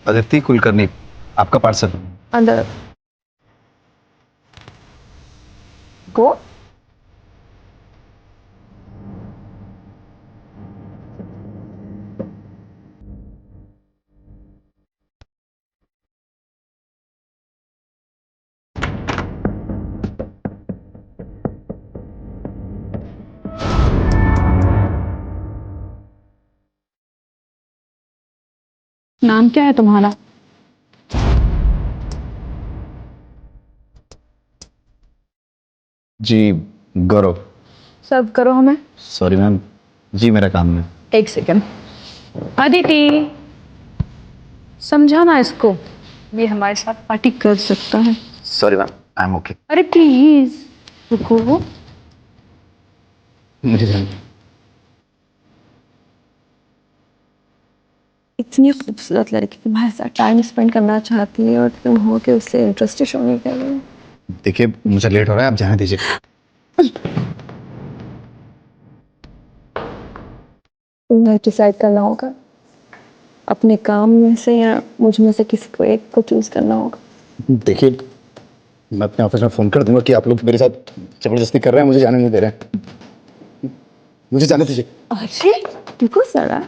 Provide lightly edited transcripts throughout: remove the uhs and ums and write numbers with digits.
अदिति कुलकर्णी, आपका पार्सल। अंदर गो। नाम क्या है तुम्हारा? जी, गौरव। सर्व करो हमें। सॉरी मैम, जी मेरा काम है। एक सेकंड। अदिति, समझाना इसको, ये हमारे साथ पार्टी कर सकता है। Sorry ma'am, I am okay. अरे प्लीज रुको। मुझे जान। इतनी खूबसूरत लड़की तुम्हारे साथ टाइम स्पेंड करना चाहती है और तुम हो के उससे इंटरेस्ट शो नहीं कर रहे हो। देखिए मुझे लेट हो रहा है, आप जाने दीजिए। तुम्हें डिसाइड करना होगा अपने काम में से या मुझ में से किसी को एक को चूज करना होगा। देखिए, मैं अपने ऑफिस में फोन कर दूंगा कि आप लोग मेरे साथ जबरदस्ती कर रहे हैं, मुझे जाने नहीं दे रहे हैं। मुझे जाने दीजिए। अरे देखो सारा,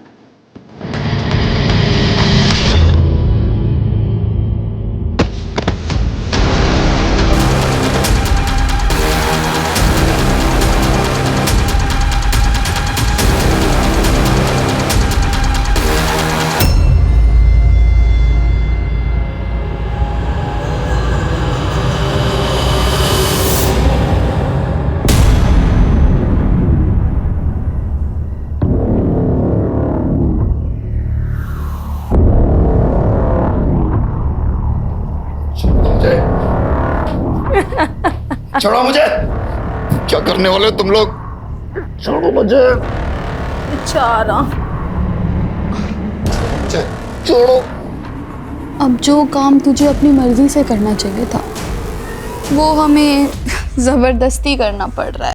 छोड़ो मुझे। क्या करने वाले हो तुम लोग? छोड़ो मुझे। बेचारा। छोड़ो। अब जो काम तुझे अपनी मर्जी से करना चाहिए था वो हमें जबरदस्ती करना पड़ रहा है।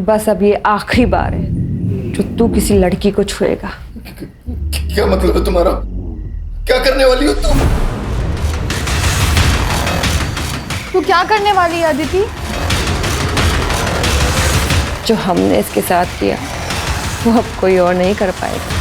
बस अब ये आखिरी बार है जो तू किसी लड़की को छुएगा। क्या मतलब है तुम्हारा? क्या करने वाली हो तुम? तू क्या करने वाली है अदिति? जो हमने इसके साथ किया वो अब कोई और नहीं कर पाएगा।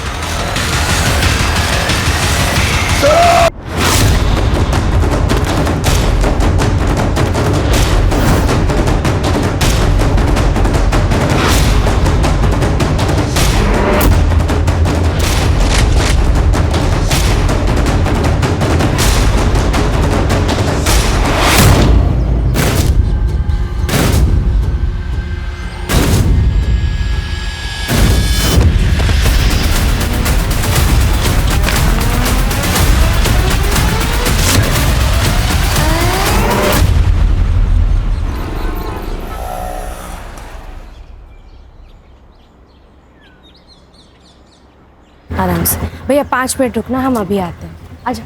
आराम से भैया, 5 मिनट रुकना, हम अभी आते हैं। आजा।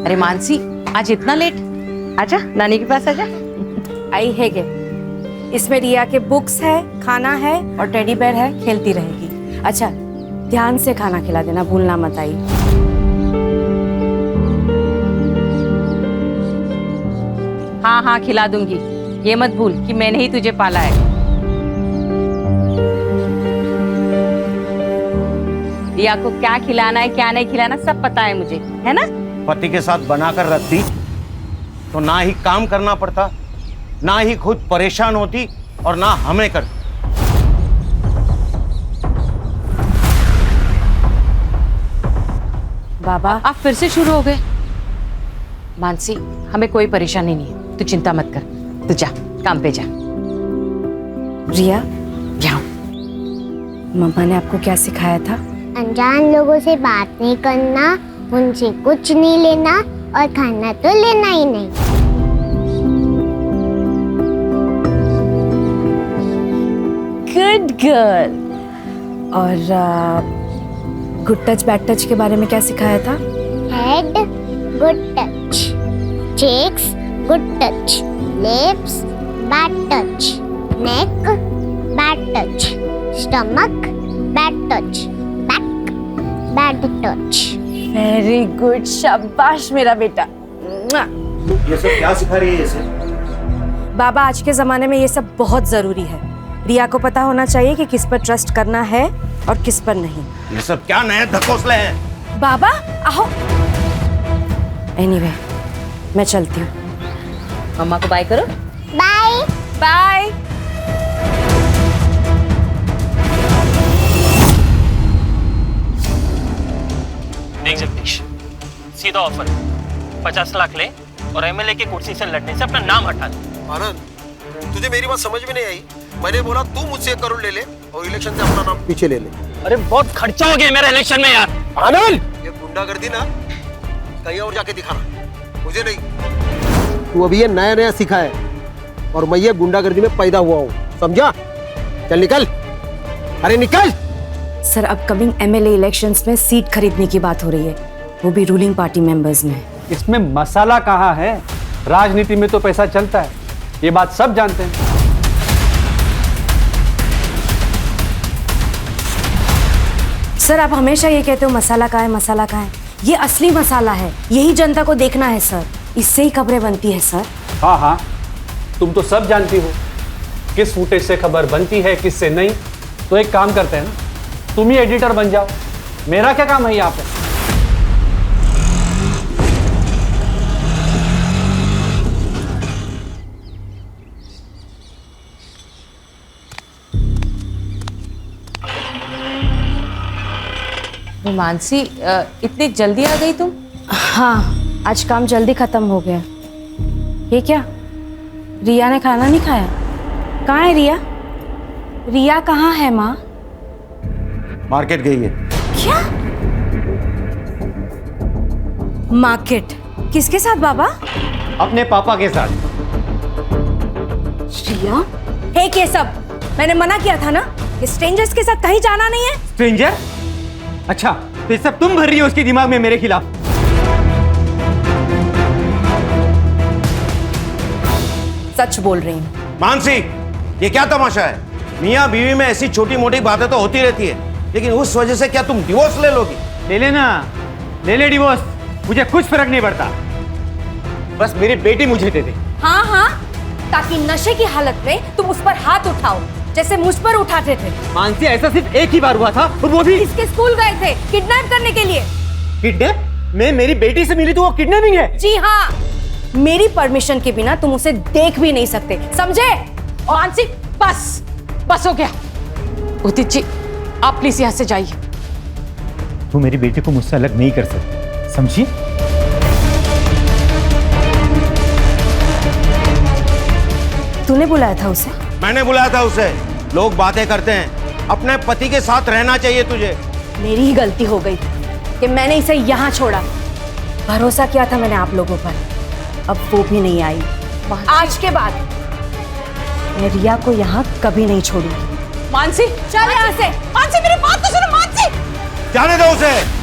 अरे मानसी, आज इतना लेट? आजा, नानी के पास आजा। आई है गे, इसमें रिया के बुक्स है, खाना है और टेडी बेयर है, खेलती रहेगी। अच्छा, ध्यान से खाना खिला देना, भूलना मत। आई। हाँ हाँ, खिला दूंगी। ये मत भूल कि मैंने ही तुझे पाला है। रिया को क्या खिलाना है क्या नहीं खिलाना सब पता है मुझे, है ना? पति के साथ बनाकर रखती तो ना ही काम करना पड़ता, ना ही खुद परेशान होती और ना हमें करती। बाबा, आप फिर से शुरू हो गए। मानसी, हमें कोई परेशानी नहीं है, तू चिंता मत कर। तू जा, काम पे जा। रिया, जाओ। मम्मा ने आपको क्या सिखाया था? अनजान लोगों से बात नहीं करना, उनसे कुछ नहीं लेना और खाना तो लेना ही नहीं। Good girl. और गुड टच बैड टच के बारे में क्या सिखाया था? Head good touch, cheeks good touch, lips bad touch, neck bad touch, stomach bad touch, back bad touch. Very good, शाबाश मेरा बेटा। ये सब क्या सिखा रही है इसे? बाबा, आज के जमाने में ये सब बहुत जरूरी है। रिया को पता होना चाहिए कि किस पर ट्रस्ट करना है और किस पर नहीं। ये सब क्या नए धकोसले हैं? बाबा आओ। एनीवे, मैं चलती हूँ। मम्मा को बाय करो। Bye bye. देख जगदीश, सीधा ऑफर, 50 लाख ले और एमएलए की कुर्सी से लड़ने से अपना नाम हटा ले। आनंद, तुझे मेरी बात समझ में नहीं आई। मैंने बोला तू मुझसे 1 करोड़ ले ले और इलेक्शन से अपना नाम पीछे ले ले। अरे बहुत खर्चा हो गया मेरा इलेक्शन में यार। आनंद, ये गुंडागर्दी ना कहीं और जाके दिखाना, मुझे नहीं। तू अभी ये नया नया सीखा है और मैं ये गुंडागर्दी में पैदा हुआ हूँ, समझा? चल निकल, अरे निकल। सर, अपकमिंग एमएलए इलेक्शंस में सीट खरीदने की बात हो रही है, वो भी रूलिंग पार्टी मेंबर्स में। इसमें मसाला कहाँ है? राजनीति में तो पैसा चलता है, ये बात सब जानते हैं। सर, आप हमेशा ये कहते हो मसाला कहाँ है, मसाला कहाँ है। ये असली मसाला है, यही जनता को देखना है सर, इससे ही खबरें बनती है सर। हाँ हाँ, तुम तो सब जानती हो किस फुटेज से खबर बनती है, किससे नहीं। तो एक काम करते हैं ना, तुम ही एडिटर बन जाओ, मेरा क्या काम है यहाँ पे? मानसी, इतनी जल्दी आ गई तुम? हाँ, आज काम जल्दी खत्म हो गया। ये क्या, रिया ने खाना नहीं खाया? कहाँ है रिया? रिया कहाँ है माँ? मार्केट गई है। क्या? मार्केट? किसके साथ बाबा? अपने पापा के साथ। रिया? हे ये सब मैंने मना किया था ना कि स्ट्रेंजर्स के साथ कहीं जाना नहीं है। स्ट्रेंजर? अच्छा, तो ये सब तुम भर रही हो उसके दिमाग में मेरे खिलाफ। सच बोल रही हूँ। मानसी, ये क्या तमाशा है? मियाँ बीवी में ऐसी छोटी मोटी बातें तो होती रहती है, लेकिन उस वजह से क्या तुम डिवोर्स ले लोगी? ले लेना, ले ले डिवोर्स, मुझे कुछ फर्क नहीं पड़ता। बस मेरी बेटी मुझे दे दे। हाँ हाँ, ताकि नशे की हालत में तुम उस पर हाथ उठाओ जैसे मुझ पर उठाते थे। मानसी, ऐसा सिर्फ एक ही बार हुआ था और वो भी इसके स्कूल गए थे किडनैप करने के लिए। किडनैप? मैं मेरी बेटी से मिली तो वो किडनैपिंग है? जी हाँ, मेरी परमिशन के बिना तुम उसे देख भी नहीं सकते, समझे? मानसी, बस बस हो गया। उदित जी, आप प्लीज यहाँ से जाइए। तू मेरी बेटी को मुझसे अलग नहीं कर सकती, समझी? तूने बुलाया था उसे? मैंने बुलाया था उसे। लोग बातें करते हैं, अपने पति के साथ रहना चाहिए तुझे। मेरी ही गलती हो गई कि मैंने इसे यहाँ छोड़ा। भरोसा किया था मैंने आप लोगों पर, अब वो भी नहीं आई। आज के बाद मैं रिया को यहाँ कभी नहीं छोड़ूंगी। मानसी, चल यहाँ से। मानसी मेरी बात तो सुनो। मानसी, जाने दो उसे।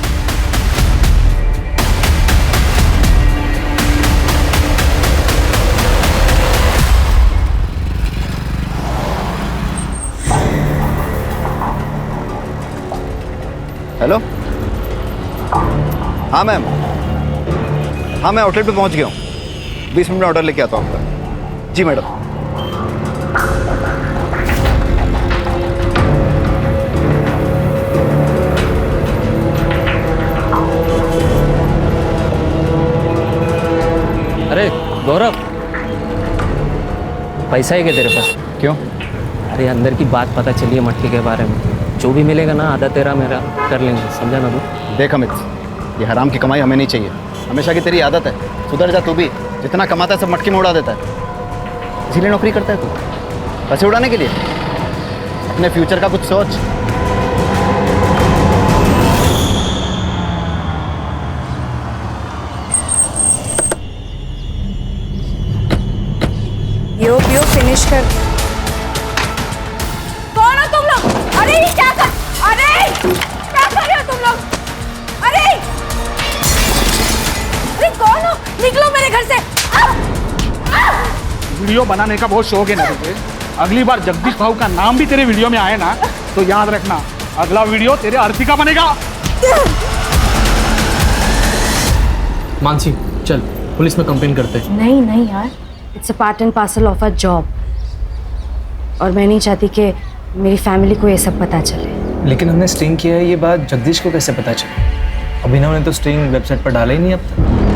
हेलो, हाँ मैम, हाँ मैं आउटलेट पे पहुंच गया हूँ। 20 मिनट में ऑर्डर लेके आता हूँ आपका। जी मैडम। अरे गौरव, पैसा है क्या तेरे पास? क्यों? अरे अंदर की बात पता चली है मटके के बारे में। जो भी मिलेगा ना, आधा तेरा मेरा कर लेंगे, समझा ना तू? देख अमित, ये हराम की कमाई हमें नहीं चाहिए। हमेशा की तेरी आदत है, सुधर जा तू भी। जितना कमाता है सब मटकी में उड़ा देता है, इसीलिए नौकरी करता है तू, पैसे उड़ाने के लिए। अपने फ्यूचर का कुछ सोच। पियो पियो फिनिश कर। कौन हो तुम लोग? अरे ये क्या कर रहे हो तुम लोग? अरे कौन हो? निकलो मेरे घर से। वीडियो बनाने का बहुत शौक है ना तुझे? अगली बार जगदीश भाऊ का नाम भी तेरे वीडियो में आए ना तो याद रखना, अगला वीडियो तेरे अर्थी का बनेगा। मानसी चल पुलिस में कंप्लेन करते हैं। नहीं नहीं यार, it's a part and parcel of a job, और मैं नहीं चाहती कि मेरी फैमिली को ये सब पता चले। लेकिन हमने स्ट्रिंग किया है, ये बात जगदीश को कैसे पता चले? अभिनव ने तो स्ट्रिंग वेबसाइट पर डाला ही नहीं अब तक।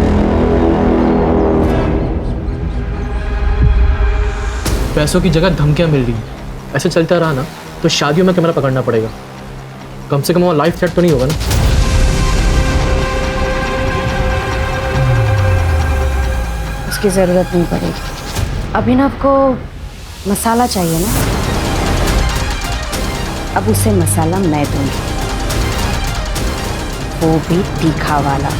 पैसों की जगह धमकियां मिल रही हैं। ऐसे चलता रहा ना तो शादियों में कैमरा पकड़ना पड़ेगा। कम से कम वो लाइफ थ्रेट तो नहीं होगा ना? उसकी ज़रूरत नहीं पड़ेगी। अभिनव को मसाला चाहिए ना, अब उसे मसाला मैं दूंगी, वो भी तीखा वाला।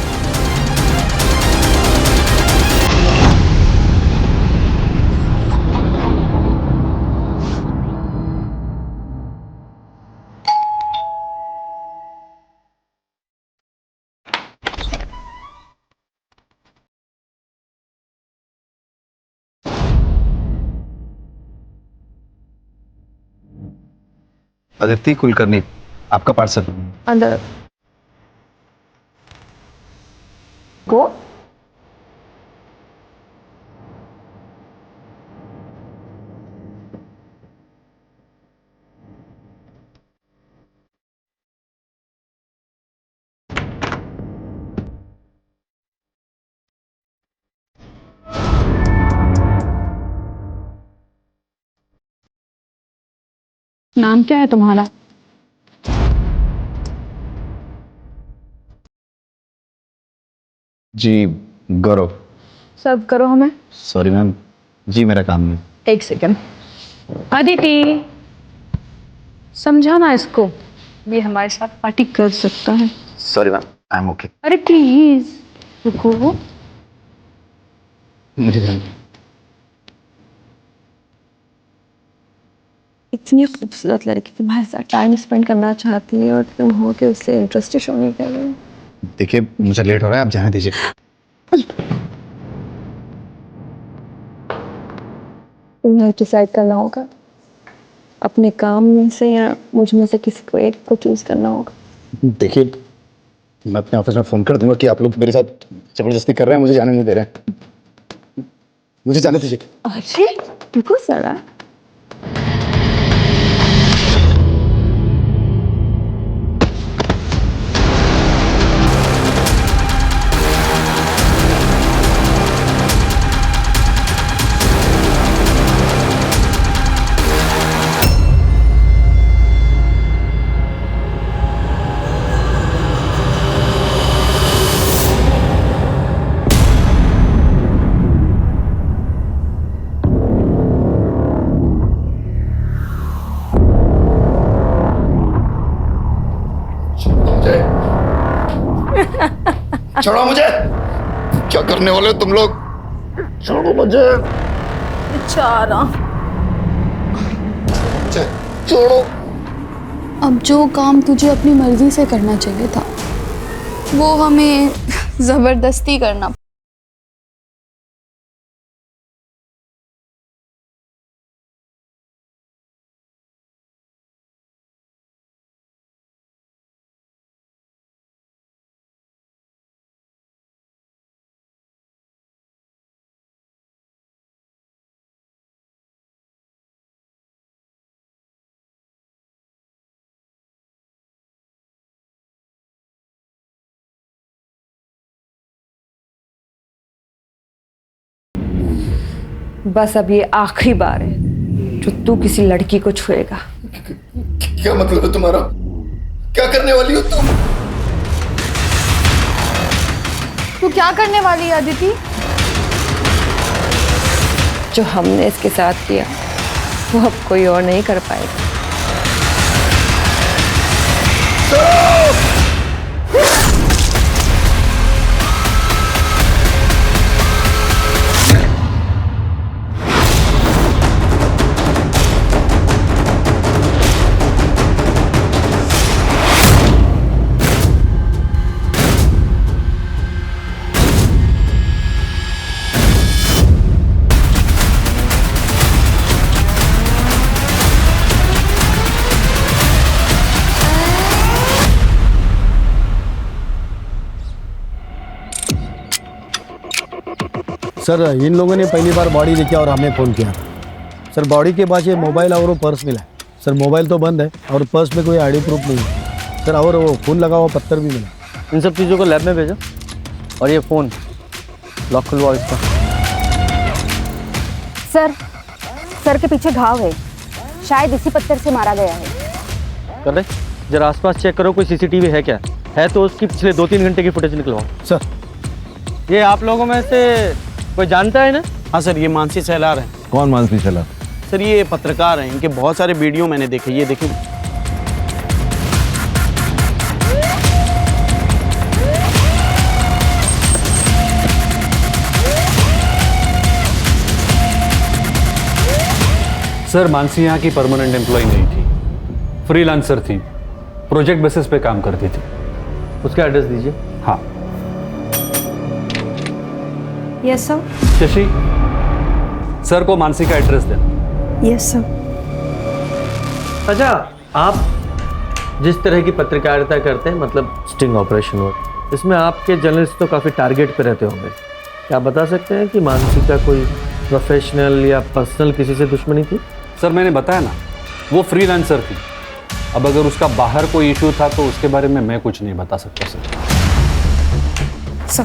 अदिति कुलकर्णी, आपका पार्सल। अंदर को नाम क्या है तुम्हारा? जी गौरव। सर्व करो हमें। सॉरी मैम, जी मेरा काम है। एक सेकंड। अदिति समझाना इसको, ये हमारे साथ पार्टी कर सकता है। Sorry ma'am, I am okay. अरे प्लीज रुको। मुझे ध्यान। इतनी खूबसूरत लड़की तुम्हारे साथ टाइम स्पेंड करना चाहती है और तुम हो के उससे इंटरेस्ट शो नहीं कर रहे हो। देखिए मुझे लेट हो रहा है, आप जाने दीजिए। तुम्हें डिसाइड करना होगा, अपने काम में से या मुझ में से किसी को एक को चूज करना होगा। देखिए मैं अपने ऑफिस में फोन कर दूंगा कि आप लोग मेरे साथ जबरदस्ती कर रहे हैं, मुझे जाने नहीं दे रहे हैं। मुझे जाने दीजिए। अरे रुको जरा। छोड़ो मुझे, क्या करने वाले हो तुम लोग? छोड़ो मुझे। बेचारा। छोड़ो। अब जो काम तुझे अपनी मर्जी से करना चाहिए था वो हमें जबरदस्ती करना। बस अब ये आखिरी बार है जो तू किसी लड़की को छुएगा। क्या मतलब है तुम्हारा? क्या करने वाली हो तुम? तू क्या करने वाली है अदिति? जो हमने इसके साथ किया वो अब कोई और नहीं कर पाएगा। सर इन लोगों ने पहली बार बॉडी देखी और हमें फ़ोन किया। सर बॉडी के पास ये मोबाइल और वो पर्स मिला है। सर मोबाइल तो बंद है और पर्स में कोई आईडी प्रूफ नहीं है सर, और वो खून लगा हुआ पत्थर भी मिला। इन सब चीज़ों को लैब में भेजो और ये फ़ोन लॉक खुलवाओ इसका। सर के पीछे घाव है, शायद इसी पत्थर से मारा गया है। कर ले, जरा आसपास चेक करो कोई सीसीटीवी है क्या, है तो उसकी पिछले 2-3 घंटे की फुटेज निकलवाओ। सर ये आप लोगों में से कोई जानता है ना? हाँ सर, ये मानसी सहलार हैं। कौन मानसी सहलार? सर ये पत्रकार हैं, इनके बहुत सारे वीडियो मैंने देखे, ये देखें। सर मानसी यहाँ की परमानेंट एम्प्लॉय नहीं थी, फ्रीलांसर थी, प्रोजेक्ट बेसिस पे काम करती थी। उसका एड्रेस दीजिए। हाँ। Yes sir. शशि, सर को मानसी का एड्रेस देना। Yes sir. अच्छा, आप जिस तरह की पत्रकारिता करते हैं, मतलब स्टिंग ऑपरेशन वर्क, इसमें आपके जर्नलिस्ट तो काफ़ी टारगेट पे रहते होंगे। क्या बता सकते हैं कि मानसी का कोई प्रोफेशनल या पर्सनल किसी से दुश्मनी थी? सर मैंने बताया ना, वो फ्रीलांसर थी। अब अगर उसका बाहर कोई इशू था तो उसके बारे में मैं कुछ नहीं बता सकता सर।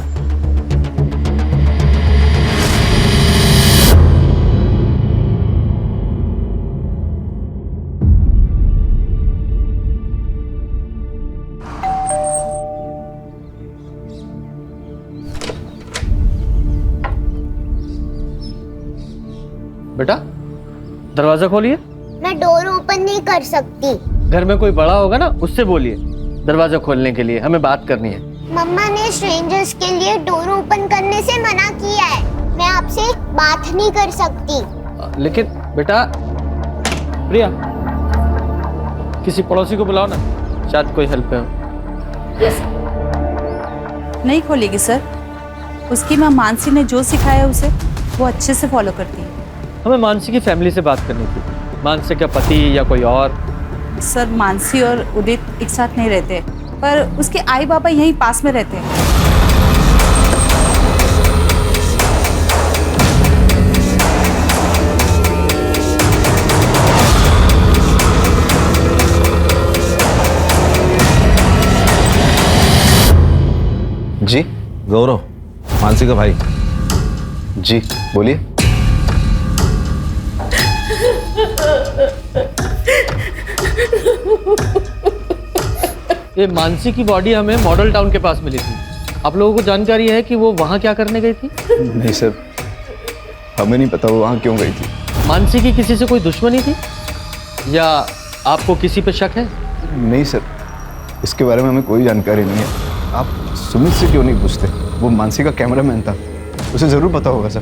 बेटा दरवाजा खोलिए। मैं डोर ओपन नहीं कर सकती। घर में कोई बड़ा होगा ना, उससे बोलिए दरवाजा खोलने के लिए, हमें बात करनी है। मम्मा ने स्ट्रेंजर्स के लिए डोर ओपन करने से मना किया है। मैं आपसे बात नहीं कर सकती। लेकिन बेटा, प्रिया किसी पड़ोसी को बुलाओ ना, शायद कोई हेल्प हो। नहीं खोलेगी सर, उसकी माँ मानसी ने जो सिखाया उसे वो अच्छे से फॉलो करती है। हमें मानसी की फैमिली से बात करनी थी। मानसी का पति या कोई और? सर मानसी और उदित एक साथ नहीं रहते, पर उसके आई बाबा यहीं पास में रहते हैं। जी गौरव, मानसी का भाई। जी बोलिए। ये मानसी की बॉडी हमें मॉडल टाउन के पास मिली थी। आप लोगों को जानकारी है कि वो वहाँ क्या करने गई थी? नहीं सर, हमें नहीं पता वो वहाँ क्यों गई थी। मानसी की किसी से कोई दुश्मनी थी या आपको किसी पे शक है? नहीं सर, इसके बारे में हमें कोई जानकारी नहीं है। आप सुमित से क्यों नहीं पूछते? वो मानसी का कैमरामैन था, उसे ज़रूर पता होगा सर।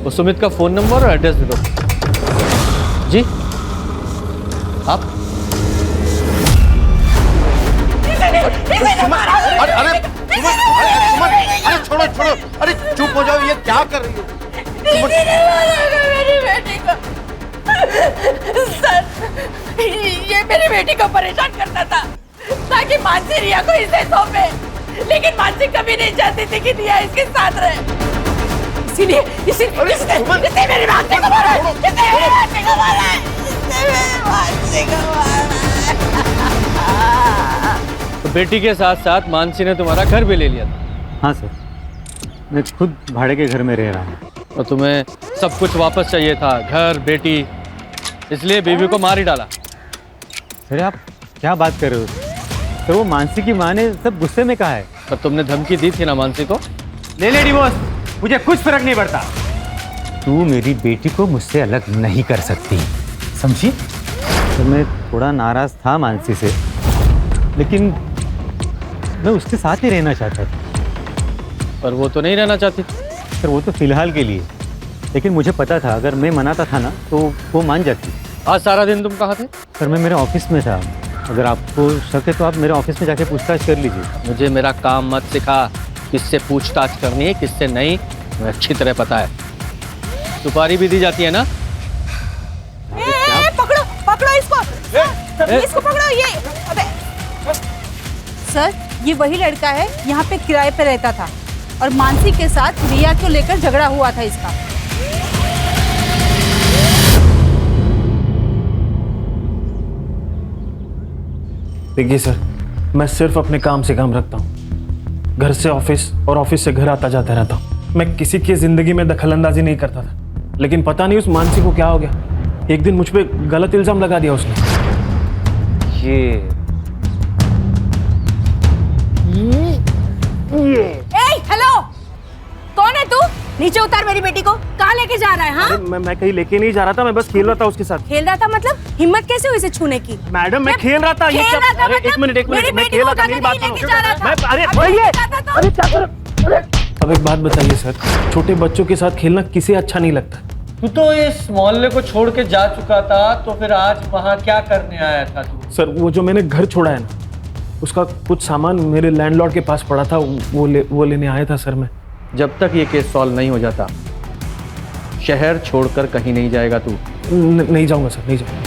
वो सुमित का फ़ोन नंबर और एड्रेस दे दो। जी आप? अरे छोड़ो छोड़ो, अरे चुप हो जाओ, ये क्या कर रही हो? मेरी बेटी को सर, ये मेरी बेटी को परेशान करता था ताकि मानसी रिया को इसे सौंपे, लेकिन मानसी कभी नहीं चाहती थी कि रिया इसके साथ रहे। इसीलिए इसने मेरी मानसी को मारा है, इसने मेरी मानसी को मारा है, इसने मेरी मानसी को मारा है। तो बेटी के साथ साथ मानसी ने तुम्हारा घर भी ले लिया था? हाँ सर, मैं खुद भाड़े के घर में रह रहा हूँ। और तुम्हें सब कुछ वापस चाहिए था, घर, बेटी, इसलिए बीवी को मार ही डाला। सर आप क्या बात कर रहे हो सर? वो मानसी की माँ ने सब गुस्से में कहा है। पर तुमने धमकी दी थी ना मानसी को? ले ले डिवोर्स, मुझे कुछ फर्क नहीं पड़ता। तू मेरी बेटी को मुझसे अलग नहीं कर सकती, समझी? तो मैं थोड़ा नाराज था मानसी से, लेकिन मैं उसके साथ ही रहना चाहता था। पर वो तो नहीं रहना चाहती। सर वो तो फिलहाल के लिए, लेकिन मुझे पता था अगर मैं मनाता था ना तो वो मान जाती। आज सारा दिन तुम कहाँ थे? सर मैं मेरे ऑफिस में था। अगर आपको शक है तो आप मेरे ऑफिस में जाके पूछताछ कर लीजिए। मुझे मेरा काम मत सिखा, किससे पूछताछ करनी है किससे नहीं मुझे अच्छी तरह पता है। सुपारी भी दी जाती है ना? पकड़ो पकड़ो इसको, इसको पकड़ो। ये अबे सर, ये वही लड़का है यहाँ पे किराए पे रहता था और मानसी के साथ रिया को लेकर झगड़ा हुआ था इसका। देखिए सर, मैं सिर्फ अपने काम से काम रखता हूँ। घर से ऑफिस और ऑफिस से घर आता जाता रहता हूँ। मैं किसी की जिंदगी में दखलंदाजी नहीं करता था, लेकिन पता नहीं उस मानसी को क्या हो गया। एक दिन मुझ पे गलत इल्जाम लगा दिया उसने। हेलो, कौन है तू? नीचे उतार मेरी बेटी को। कहाँ लेके जा रहा है? हाँ, मैं कहीं लेके नहीं जा रहा था, मैं बस खेल रहा था उसके साथ। खेल रहा था मतलब? हिम्मत कैसे हुई इसे छूने की? मैडम मैं खेल रहा था। खेल रहा था मतलब? एक मिनट मैं खेल रहा था, मेरी बात सुनो। अरे क्या कर। अब एक बात बताइए सर, छोटे बच्चों के साथ खेलना किसे अच्छा नहीं लगता? तू तो इस मोहल्ले को छोड़ के जा चुका था, तो फिर आज वहाँ क्या करने आया था तू? सर वो जो मैंने घर छोड़ा है ना, उसका कुछ सामान मेरे लैंडलॉर्ड के पास पड़ा था, वो लेने आया था सर मैं। जब तक ये केस सॉल्व नहीं हो जाता शहर छोड़कर कहीं नहीं जाएगा तू। नहीं जाऊंगा सर, नहीं जाऊंगा।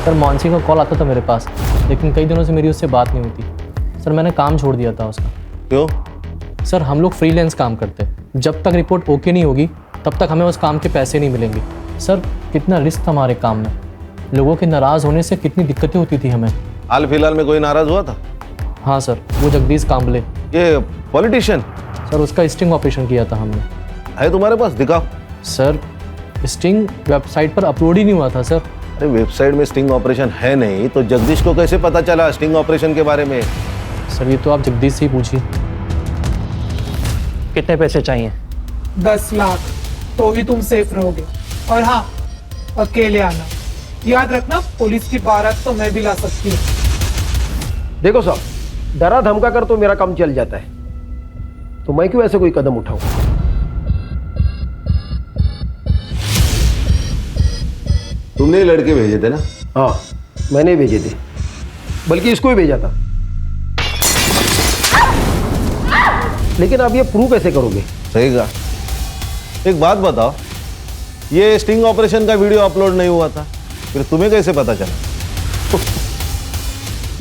सर मानसी का कॉल आता था मेरे पास, लेकिन कई दिनों से मेरी उससे बात नहीं होती। सर मैंने काम छोड़ दिया था उसका। क्यों? सर हम लोग फ्रीलांस काम करते हैं, जब तक रिपोर्ट ओके नहीं होगी तब तक हमें उस काम के पैसे नहीं मिलेंगे। सर कितना रिस्क था हमारे काम में, लोगों के नाराज़ होने से कितनी दिक्कतें होती थी हमें। हाल फिलहाल में कोई नाराज़ हुआ था? हाँ सर, वो जगदीश कांबले, ये पॉलिटिशियन। सर उसका स्टिंग ऑपरेशन किया था हमने। है तुम्हारे पास? दिखाओ। सर स्टिंग वेबसाइट पर अपलोड ही नहीं हुआ था सर। अरे वेबसाइट में स्टिंग ऑपरेशन है नहीं तो जगदीश को कैसे पता चला स्टिंग ऑपरेशन के बारे में? सर ये तो आप जगदीश से ही पूछिए। कितने पैसे चाहिए? 10 लाख, तो भी तुम सेफ रहोगे। और हाँ, अकेले आना। याद रखना, पुलिस की बारात तो मैं भी ला सकती हूँ। देखो साहब, डरा धमका कर तो मेरा काम चल जाता है, तो मैं क्यों ऐसे कोई कदम उठाऊं? तुमने लड़के भेजे थे ना? हाँ मैंने भेजे थे, बल्कि इसको ही भेजा था। लेकिन आप ये प्रूव कैसे करोगे? सही कहा। एक बात बताओ, ये स्टिंग ऑपरेशन का वीडियो अपलोड नहीं हुआ था, फिर तुम्हें कैसे पता चला?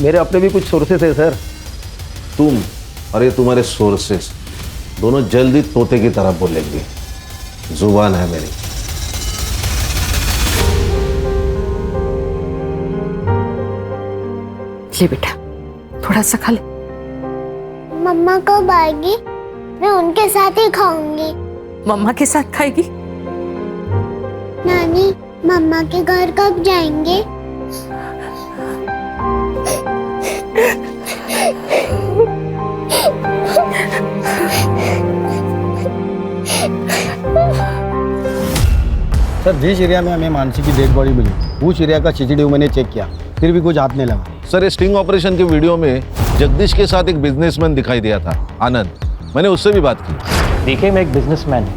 मेरे अपने भी कुछ सोर्सेस है सर। तुम और ये तुम्हारे सोर्सेस दोनों जल्दी तोते की तरह बोलेंगे। जुबान है मेरी। ले बेटा, थोड़ा सा खा ले। मम्मा कब आएगी? मैं उनके साथ ही खाऊंगी। मम्मा के साथ खाएगी? नानी, मम्मा के घर कब जाएंगे? सर जिस एरिया में हमें मानसी की डेड बॉडी मिली उस एरिया का सीसीटीवी मैंने चेक किया, फिर भी कुछ हाथ नहीं लगा। सर ये स्टिंग ऑपरेशन के वीडियो में जगदीश के साथ एक बिजनेसमैन दिखाई दिया था, आनंद। मैंने उससे भी बात की। देखिए मैं एक बिजनेसमैन हूँ,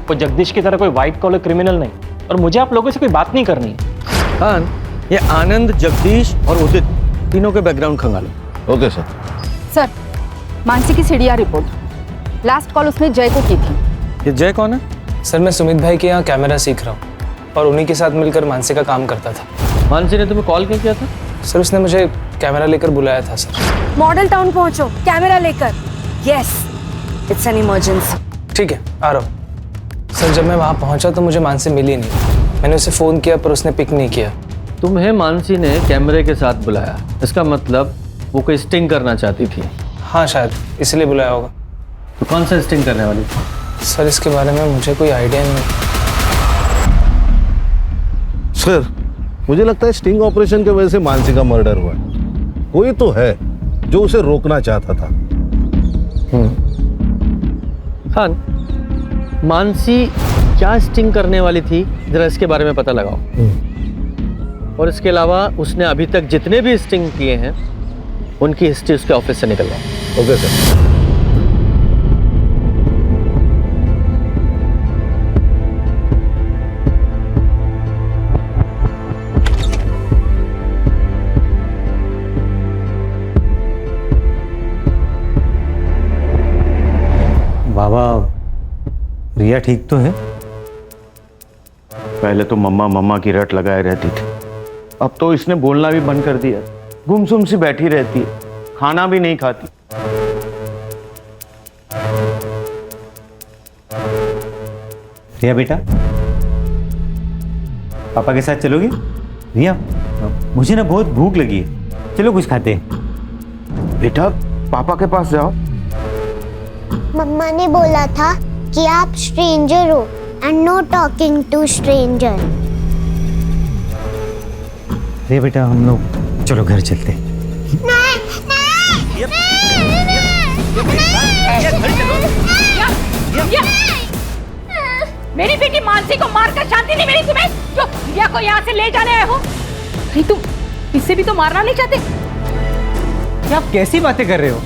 कोई जगदीश की तरह कोई व्हाइट कॉलर क्रिमिनल नहीं, और मुझे आप लोगों से कोई बात नहीं करनी है। हाँ, ये आनंद, जगदीश और उदित तीनों के बैकग्राउंड खंगालो। Okay sir. सर मानसी की सीढ़िया रिपोर्ट, लास्ट कॉल उसने जय को की थी। ये जय कौन है? सर मैं सुमित भाई के यहाँ कैमरा सीख रहा हूँ और उन्हीं के साथ मिलकर मानसी का काम करता था। मानसी ने तुम्हें कॉल क्यों किया था? सर उसने मुझे कैमरा लेकर बुलाया था सर। मॉडल टाउन पहुंचो, कैमरा लेकर। Yes, it's an emergency. ठीक है, आ रहा हूँ। सर जब मैं वहाँ पहुँचा तो मुझे मानसी मिली नहीं। मैंने उसे फ़ोन किया पर उसने पिक नहीं किया। तुम्हें मानसी ने कैमरे के साथ बुलाया, इसका मतलब वो कोई स्टिंग करना चाहती थी। हाँ शायद इसलिए बुलाया होगा। तो कौन सा स्टिंग करने वाली थी? सर इसके बारे में मुझे कोई आइडिया नहीं। सर मुझे लगता है स्टिंग ऑपरेशन की वजह से मानसी का मर्डर हुआ है। कोई तो है जो उसे रोकना चाहता था। खान, मानसी क्या स्टिंग करने वाली थी, जरा इसके बारे में पता लगाओ। और इसके अलावा उसने अभी तक जितने भी स्टिंग किए हैं उनकी हिस्ट्री उसके ऑफिस से निकलवाओ। Okay sir. बाबा, रिया ठीक तो है? पहले तो मम्मा मम्मा की रट लगाए रहती थी, अब तो इसने बोलना भी बंद कर दिया। गुमसुम सी बैठी रहती है, खाना भी नहीं खाती। रिया बेटा, पापा के साथ चलोगी? रिया, मुझे ना बहुत भूख लगी है, चलो कुछ खाते हैं। बेटा पापा के पास जाओ। मम्मा ने बोला था कि आप स्ट्रेंजर हो and no talking to stranger. Riya बेटा, हम लोग चलो घर चलते हैं। मेरी बेटी मानसी को मारकर शांति नहीं मिली तुम्हें, जो रिया को यहाँ से ले जाने आए हो? नहीं, तुम इससे भी तो मारना नहीं चाहते? क्या आप कैसी बातें कर रहे हो?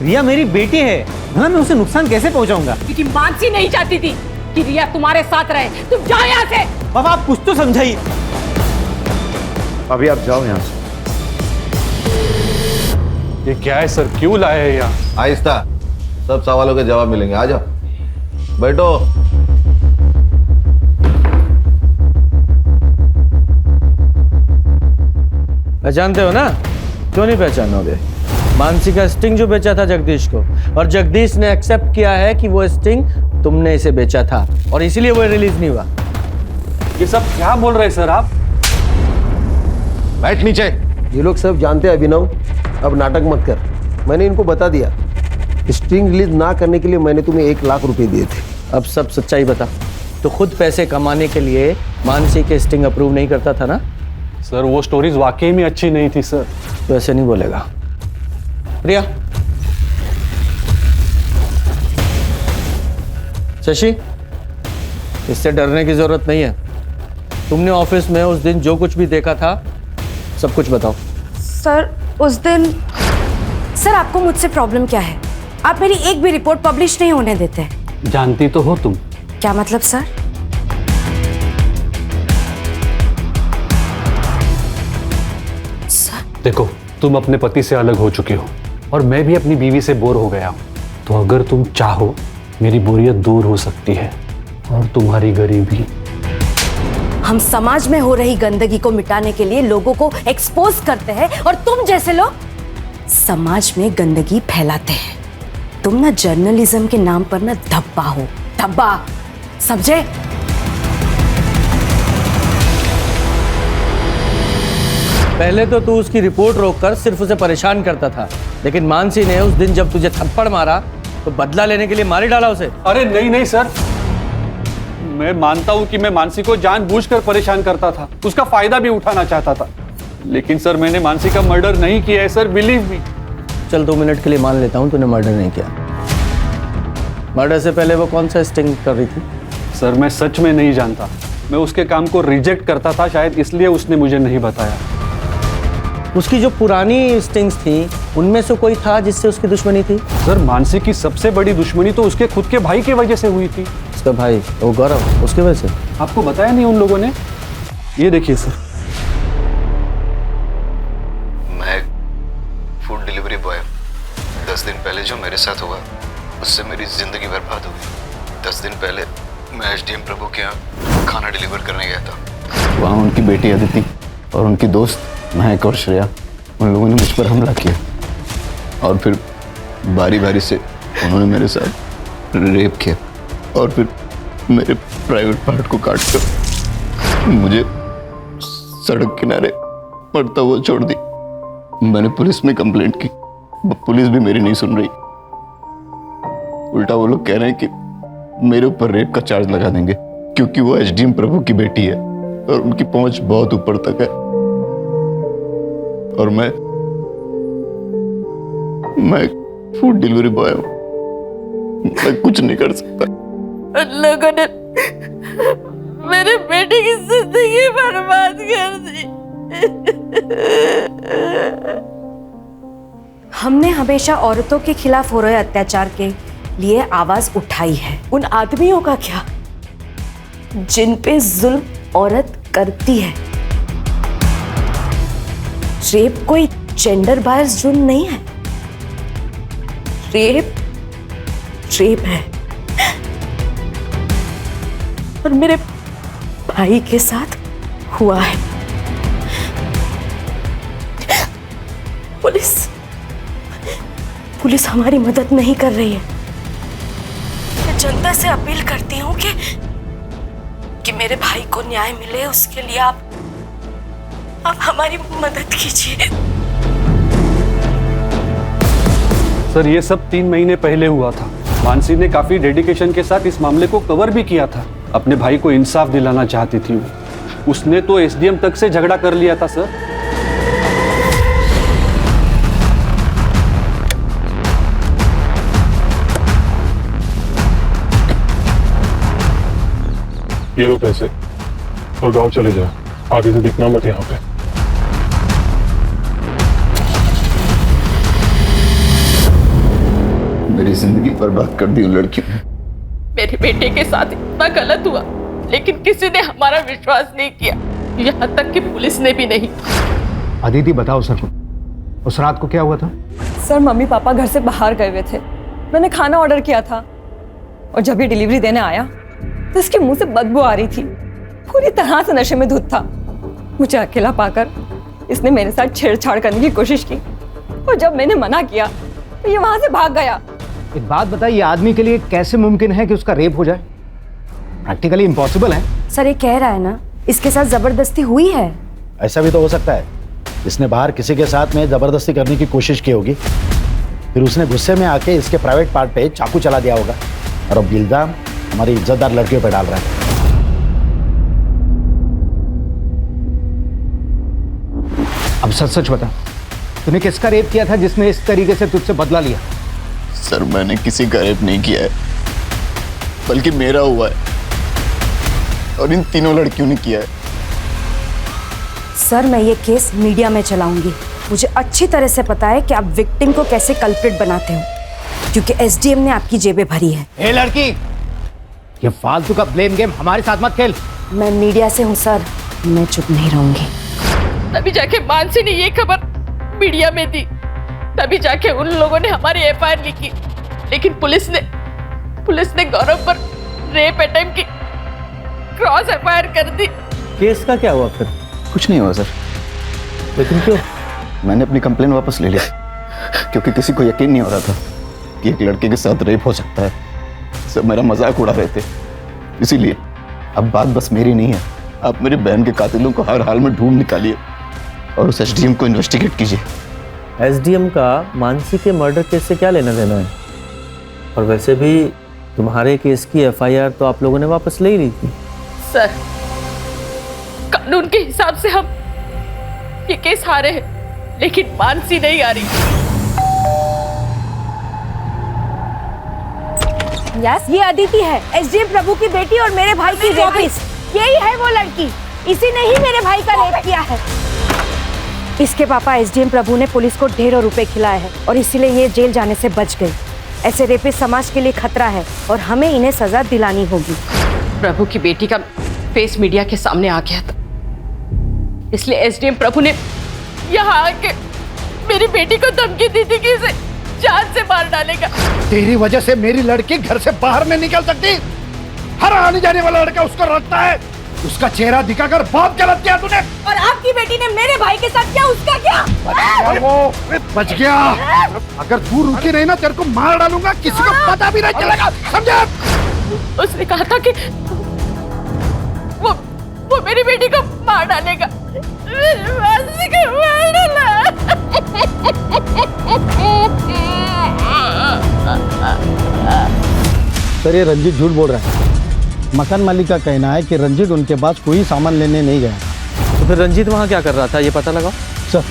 रिया मेरी बेटी है, भला मैं उसे नुकसान कैसे पहुंचाऊंगा? क्योंकि मानसी नहीं चाहती थी कि रिया तुम्हारे साथ रहे। तुम जाओ यहाँ से। पापा आप कुछ तो समझाइए। अभी आप जाओ यहाँ से। ये क्या है सर, क्यों लाए हैं यहाँ? आहिस्ता, सब सवालों के जवाब मिलेंगे। आ जाओ, बैठो। पहचानते हो ना? क्यों नहीं पहचानोगे? मानसी का स्टिंग जो बेचा था जगदीश को, और जगदीश ने एक्सेप्ट किया है कि वो स्टिंग तुमने इसे बेचा था, और इसीलिए वो रिलीज नहीं हुआ। ये सब क्या बोल रहे हैं सर आप? बैठ नीचे। ये लोग सब जानते हैं अभिनव, अब नाटक मत कर। मैंने इनको बता दिया, स्ट्रिंग रिलीज ना करने के लिए मैंने तुम्हें 1 लाख रुपए दिए थे। अब सब सच्चाई बता। तो खुद पैसे कमाने के लिए मानसी के स्टिंग अप्रूव नहीं करता था ना? सर वो स्टोरीज वाकई में अच्छी नहीं थी सर। तो ऐसे नहीं बोलेगा। रिया, शशि, इससे डरने की जरूरत नहीं है। तुमने ऑफिस में उस दिन जो कुछ भी देखा था सब कुछ बताओ। सर उस दिन, सर आपको मुझसे प्रॉब्लम क्या है? आप मेरी एक भी रिपोर्ट पब्लिश नहीं होने देते। जानती तो हो तुम। क्या मतलब सर? देखो, तुम अपने पति से अलग हो चुके हो और मैं भी अपनी बीवी से बोर हो गया हूं। तो अगर तुम चाहो मेरी बोरियत दूर हो सकती है, और तुम्हारी गरीबी। हम समाज में हो रही गंदगी को मिटाने के लिए लोगों को एक्सपोज करते हैं, और तुम जैसे लोग समाज में गंदगी फैलाते हैं। तुम ना जर्नलिज्म के नाम पर ना धब्बा हो, धब्बा, समझे? पहले तो तू उसकी रिपोर्ट रोककर सिर्फ उसे परेशान करता था, लेकिन मानसी ने उस दिन जब तुझे थप्पड़ मारा तो बदला लेने के लिए मार ही डाला उसे। अरे नहीं नहीं सर, मैं मानता हूं कि मैं मानसी को जानबूझकर परेशान करता था, उसका फायदा भी उठाना चाहता था, लेकिन सर मैंने मानसी का मर्डर नहीं किया है सर, बिलीव मी। चल 2 मिनट के लिए मान लेता हूं तूने मर्डर नहीं किया। मर्डर से पहले वो कौन सा स्टिंग कर रही थी? सर मैं सच में नहीं जानता, मैं उसके काम को रिजेक्ट करता था, शायद इसलिए उसने मुझे नहीं बताया। उसकी जो पुरानी स्टिंग्स थी उनमें से कोई था जिससे उसकी दुश्मनी थी? सर मानसी की सबसे बड़ी दुश्मनी तो उसके खुद के भाई की वजह से हुई थी। उसका भाई, वो गौरव, उसकी वजह से? आपको बताया नहीं उन लोगों ने? ये देखिए सर। मैं फूड डिलीवरी बॉय, 10 दिन पहले जो मेरे साथ हुआ उससे मेरी जिंदगी बर्बाद हो गई। 10 दिन पहले मैं एसडीएम प्रभु के यहाँ खाना डिलीवर करने गया था। वहाँ उनकी बेटी अदिति और उनकी दोस्त महक और श्रेया, उन लोगों ने मुझ पर हमला किया, और फिर बारी बारी से उन्होंने मेरे साथ रेप किया, और फिर मेरे प्राइवेट पार्ट को काट कर मुझे सड़क किनारे पड़ता हुआ छोड़ दी। मैंने पुलिस में कंप्लेंट की, पुलिस भी मेरी नहीं सुन रही। उल्टा वो लोग कह रहे हैं कि मेरे ऊपर रेप का चार्ज लगा देंगे, क्योंकि वो एसडीएम प्रभु की बेटी है और उनकी पहुंच बहुत ऊपर तक है, और मैं फूड डिलीवरी बॉय हूं। मैं कुछ नहीं कर सकता। उन लोगों ने मेरे बेटे की जिंदगी बर्बाद कर दी। हमने हमेशा औरतों के खिलाफ हो रहे अत्याचार के लिए आवाज उठाई है। उन आदमियों का क्या जिन पे जुल्म औरत करती है। रेप कोई जेंडर बायस जुर्म नहीं है। रेप है। और मेरे भाई के साथ हुआ है। पुलिस हमारी मदद नहीं कर रही है। मैं जनता से अपील करती हूँ कि मेरे भाई को न्याय मिले, उसके लिए आप हमारी मदद कीजिए। सर ये सब 3 महीने पहले हुआ था। मानसी ने काफी डेडिकेशन के साथ इस मामले को कवर भी किया था। अपने भाई को इंसाफ दिलाना चाहती थी वो। उसने तो एसडीएम तक से झगड़ा कर लिया था सर। ये लो पैसे और गांव चले जाओ, आगे से दिखना मत यहाँ पे। मेरी जिंदगी बर्बाद कर दी उन लड़कियों ने। मेरे बेटे के साथ इतना गलत हुआ, लेकिन किसी ने हमारा विश्वास नहीं किया, यहाँ तक कि पुलिस ने भी नहीं। अदिति बताओ सर, उस रात को क्या हुआ था? सर मम्मी पापा घर से बाहर गए हुए थे। मैंने खाना ऑर्डर किया था और जब ये डिलीवरी देने आया तो इसके मुंह से बदबू आ रही थी। पूरी तरह से नशे में धुत था। मुझे अकेला पाकर इसने मेरे साथ छेड़छाड़ करने की कोशिश की और जब मैंने मना किया तो ये वहां से भाग गया। एक बात बताइए, आदमी के लिए कैसे मुमकिन है कि उसका रेप हो जाए? प्रैक्टिकली इम्पॉसिबल है। सर ये कह रहा है ना इसके साथ जबरदस्ती हुई है। ऐसा भी तो हो सकता है, इसने बाहर किसी के साथ में जबरदस्ती करने की कोशिश की होगी, फिर उसने गुस्से में आके इसके प्राइवेट पार्ट पे चाकू चला दिया होगा और अब इल्जाम हमारी इज्जतदार लड़कियों पे डाल रहा है। अब सच सच बता, तूने किसका रेप किया था जिसने इस तरीके से तुझसे बदला लिया? सर मैंने किसी का रेप नहीं किया है, बल्कि मेरा हुआ है और इन तीनों लड़कियों ने किया है। सर मैं ये केस मीडिया में चलाऊंगी। मुझे अच्छी तरह से पता है कि आप विक्टिम को कैसे कल्प्रिट बनाते हो, क्योंकि एसडीएम ने आपकी जेबें भरी है। ए लड़की, ये फालतू का ब्लेम गेम हमारे साथ मत खेल। मैं मीडिया से हूँ सर, मैं चुप नहीं रहूंगी। तभी जाके मानसी ने ये खबर मीडिया में दी, तभी जाके उन लोगों ने हमारी एफआईआर लिखी, लेकिन पुलिस ने गौरव पर रेप अटेम्प्ट की क्रॉस एफआईआर कर दी। केस का क्या हुआ फिर? कुछ नहीं हुआ सर। लेकिन क्यों? मैंने अपनी कंप्लेन वापस ले ली, क्योंकि किसी को यकीन नहीं हो रहा था कि एक लड़के के साथ रेप हो सकता है। सब मेरा मजाक उड़ा रहे थे, इसीलिए अब बात बस मेरी नहीं है। आप मेरी बहन के कातिलों को हर हाल में ढूंढ निकालिए और उस एसडीएम को इन्वेस्टिगेट कीजिए। एसडीएम का मानसी के मर्डर केस से क्या लेना देना है? और वैसे भी तुम्हारे केस की एफआईआर तो आप लोगों ने वापस ले ली थी। सर कानून के हिसाब से हम ये केस हारे हैं, लेकिन मानसी नहीं आ रही। यस, ये अदिति है, एसडीएम प्रभु की बेटी और मेरे भाई की रेपिस्ट। यही है वो लड़की, इसी ने ही मेरे भाई का रेप किया है। इसके पापा एसडीएम प्रभु ने पुलिस को ढेरों रुपए खिलाए हैं और इसीलिए ये जेल जाने से बच गई। ऐसे रेपिस्ट समाज के लिए खतरा है और हमें इन्हें सजा दिलानी होगी। प्रभु की बेटी का फेस मीडिया के सामने आ गया था, इसलिए एसडीएम प्रभु ने यहाँ आके मेरी बेटी को धमकी दी थी कि इसे जान से मार डालेगा। तेरी वजह से मेरी लड़की घर से बाहर नहीं निकल सकती। हर आने जाने वाला लड़का उसको रटता है। उसका चेहरा दिखाकर बहुत गलत किया तूने। और आपकी बेटी ने मेरे भाई के साथ किया, उसका क्या? बच गया। अगर तू रुकी नहीं ना, तेरे को मार डालूंगा, किसी को पता भी नहीं चलेगा, समझा? उसने कहा था कि वो मेरी बेटी को मार डालेगा। मानसी को मार डाला। सर ये रंजीत झूठ बोल रहा है। मकान मालिक का कहना है कि रंजीत उनके पास कोई सामान लेने नहीं गया। तो फिर रंजीत वहाँ क्या कर रहा था, ये पता लगाओ। सर